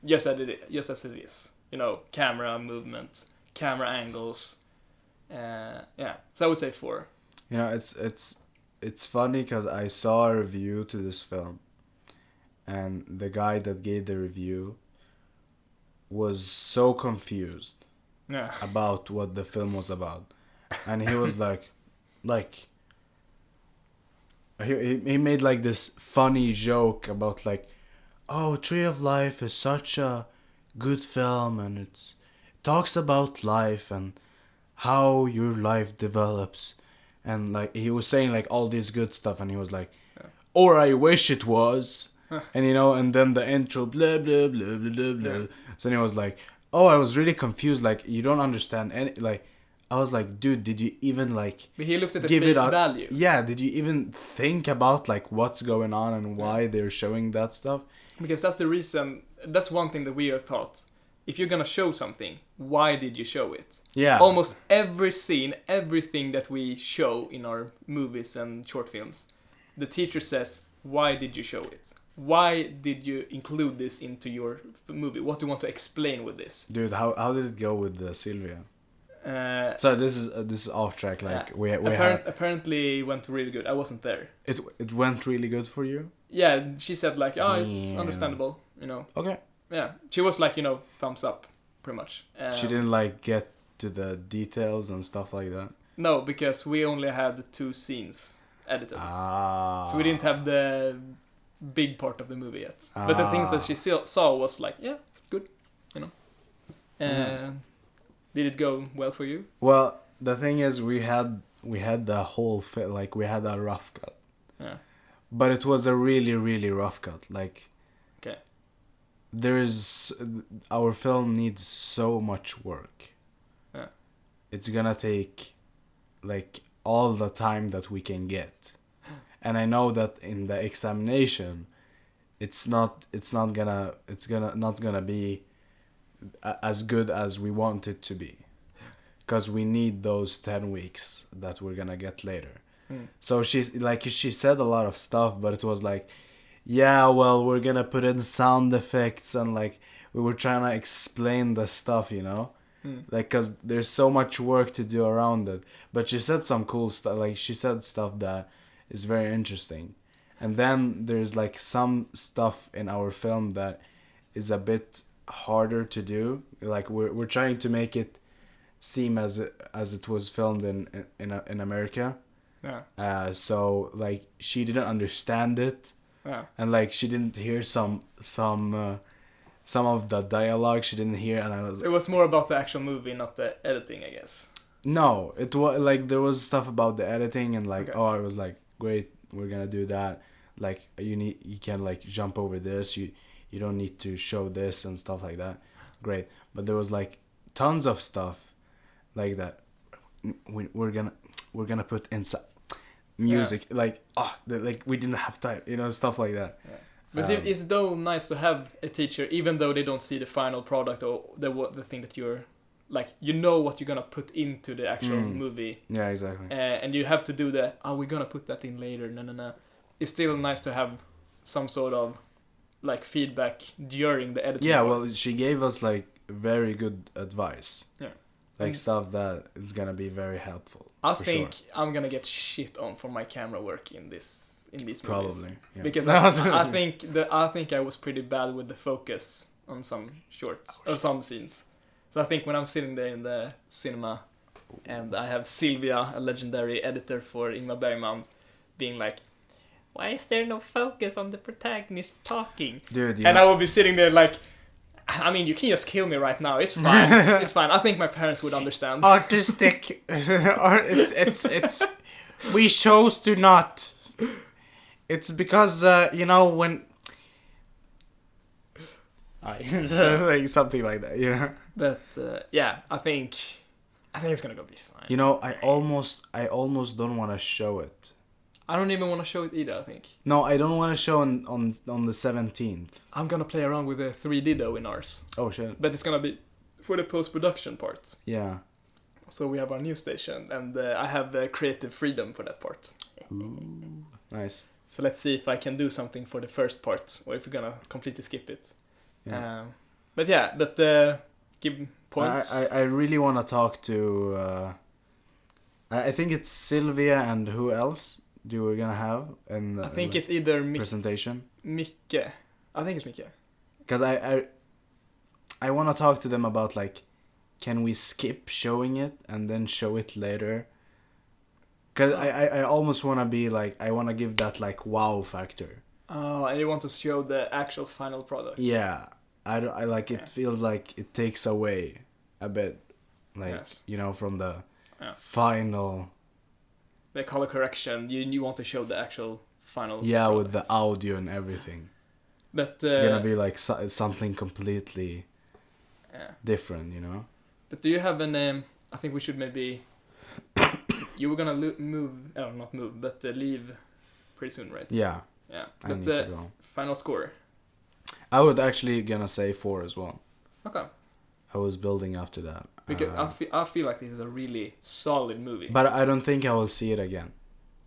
just as it is. You know, camera movement, camera angles. Yeah, so I would say 4. You know, it's funny because I saw a review to this film, and the guy that gave the review was so confused about what the film was about, and he was like he made like this funny joke about like, oh, Tree of Life is such a good film, and it talks about life and how your life develops, and like he was saying like all this good stuff, and he was like, or I wish it was, and and then the intro, blah blah blah blah blah blah. Yeah. So then he was like, oh, I was really confused, like you don't understand any, like I was like, dude, did you even like But he looked at the give face it a value. yeah? Did you even think about like what's going on and why they're showing that stuff? Because that's the reason. That's one thing that we are taught. If you're gonna show something, why did you show it? Yeah. Almost every scene, everything that we show in our movies and short films, the teacher says, why did you show it? Why did you include this into your movie? What do you want to explain with this? Dude, how did it go with Sylvia? Uh, So this is off track. Like we had apparently it went really good. I wasn't there. it went really good for you. Yeah, she said like, oh, it's Yeah. understandable, Okay. Yeah, she was like, thumbs up, pretty much. She didn't like get to the details and stuff like that. No, because we only had 2 scenes edited. Ah. So we didn't have the big part of the movie yet. But the things that she saw was like, yeah, good, Did it go well for you? Well, the thing is, we had the whole like we had a rough cut. Yeah. But it was a really really rough cut. Like. Okay. Our film needs so much work. Yeah. It's gonna take like all the time that we can get. And I know that in the examination it's not gonna be as good as we want it to be, because we need those 10 weeks that we're gonna get later. So she said a lot of stuff, but it was like, yeah, well, we're gonna put in sound effects, and like we were trying to explain the stuff, like, because there's so much work to do around it. But she said some cool stuff, like she said stuff that is very interesting. And then there's like some stuff in our film that is a bit harder to do. Like we're trying to make it seem as it was filmed in America. Yeah. So like she didn't understand it. Yeah. And like she didn't hear some of the dialogue she didn't hear, and It was more about the actual movie, not the editing, I guess. No, it was like there was stuff about the editing, and like Okay. I was like, great, we're gonna do that. Like you can like jump over this, you don't need to show this and stuff like that. Great. But there was like tons of stuff like that we're gonna put inside music, like like we didn't have time, stuff like that. Yeah. But it's though nice to have a teacher, even though they don't see the final product or the thing that you're like, what you're gonna put into the actual movie. Yeah, exactly. And you have to do we're gonna put that in later. No. It's still nice to have some sort of like feedback during the editing. Yeah, part. well, she gave us like very good advice. Yeah. Like stuff that is gonna be very helpful. I think I'm gonna get shit on for my camera work in these movies. Probably, yeah. Because I think I was pretty bad with the focus on some shorts or some scenes. So I think when I'm sitting there in the cinema and I have Sylvia, a legendary editor for Ingmar Bergman, being like, why is there no focus on the protagonist talking? Dude, I will be sitting there like, I mean, you can just kill me right now. It's fine. It's fine. I think my parents would understand. Artistic. It's. We chose to not. It's because when. Like something like that, But yeah, I think it's gonna go be fine. I almost don't want to show it. I don't even want to show it either, I think. No, I don't want to show on the 17th. I'm gonna play around with the 3D though in ours. Oh shit. But it's gonna be for the post-production part. Yeah. So we have our news station, and I have creative freedom for that part. Ooh, nice. So let's see if I can do something for the first part, or if we're gonna completely skip it. Yeah. But give points. I really want to talk to. I think it's Sylvia, and who else do we gonna have in the I think it's either presentation. Micke. I think it's Micke. Because I want to talk to them about like, can we skip showing it and then show it later? Because I almost want to be like, I want to give that like wow factor. Oh, and you want to show the actual final product. Yeah, I like it. Yeah. Feels like it takes away a bit, like Yes. from the Yeah. final. The color correction. You want to show the actual final. Yeah, product. with the audio and everything. But It's gonna be like something completely yeah. different, But do you have an? I think we should maybe. You were gonna move, not move, but leave pretty soon, right? Yeah, Yeah. I But need to go. final score. I would actually gonna say 4 as well. Okay. I was building up to that. Because I feel like this is a really solid movie. But I don't think I will see it again.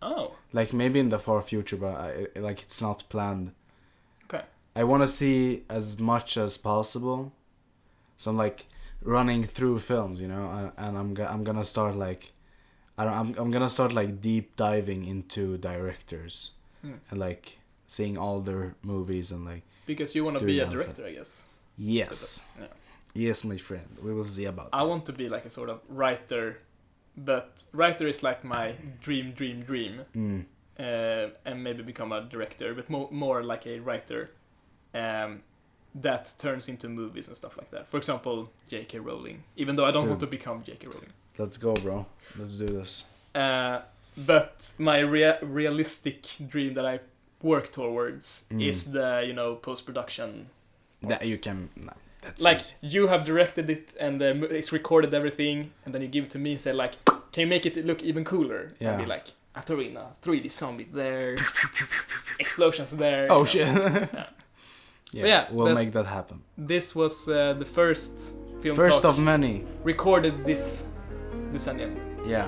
Oh. Like maybe in the far future, but it's not planned. Okay. I want to see as much as possible. So I'm like running through films, and I'm gonna start like, I'm gonna start like deep diving into directors and like seeing all their movies and like. Because you want to be a director, I guess. Yes. Yeah. Yes, my friend. We will see about that. I want to be like a sort of writer, but writer is like my dream, and maybe become a director, but more like a writer, that turns into movies and stuff like that. For example, J.K. Rowling. Even though I don't want to become J.K. Rowling. Let's go, bro. Let's do this. But my realistic dream that I work towards is the post-production. That you can. No, that's like easy. you have directed it and it's recorded everything, and then you give it to me and say like, can you make it look even cooler? Yeah. And be like, I throw in a 3D zombie there, explosions there. Oh shit. Yeah, we'll make that happen. This was the first film First talk of many. recorded this decennium. Yeah.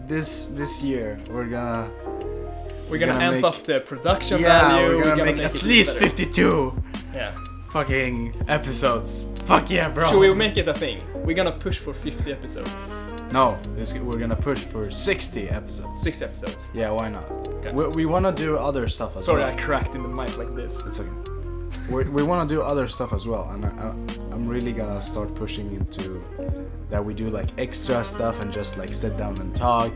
This year we're gonna amp up the production yeah, value. we're gonna make it at least better. 52 Yeah. fucking episodes. Fuck yeah, bro. Should we make it a thing? We're gonna push for 50 episodes. No, we're gonna push for 60 episodes. 6 episodes. Yeah, why not? Okay. We wanna do other stuff as Sorry, well. I cracked in the mic like this. It's okay. we wanna do other stuff as well, and I'm really gonna start pushing into that we do like extra stuff and just like sit down and talk,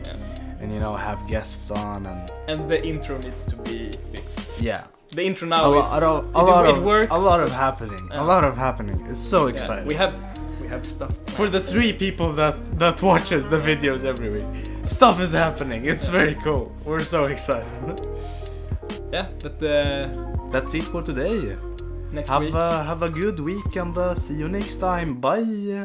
and have guests on And the intro needs to be fixed. yeah. The intro now It works. A lot of but- happening. Yeah. A lot of happening. It's so Yeah, exciting. we have stuff. For the 3 people that watches the videos every week, stuff is happening. It's very cool. We're so excited. Yeah, but That's it for today. next Have week. a good week and see you next time. Bye.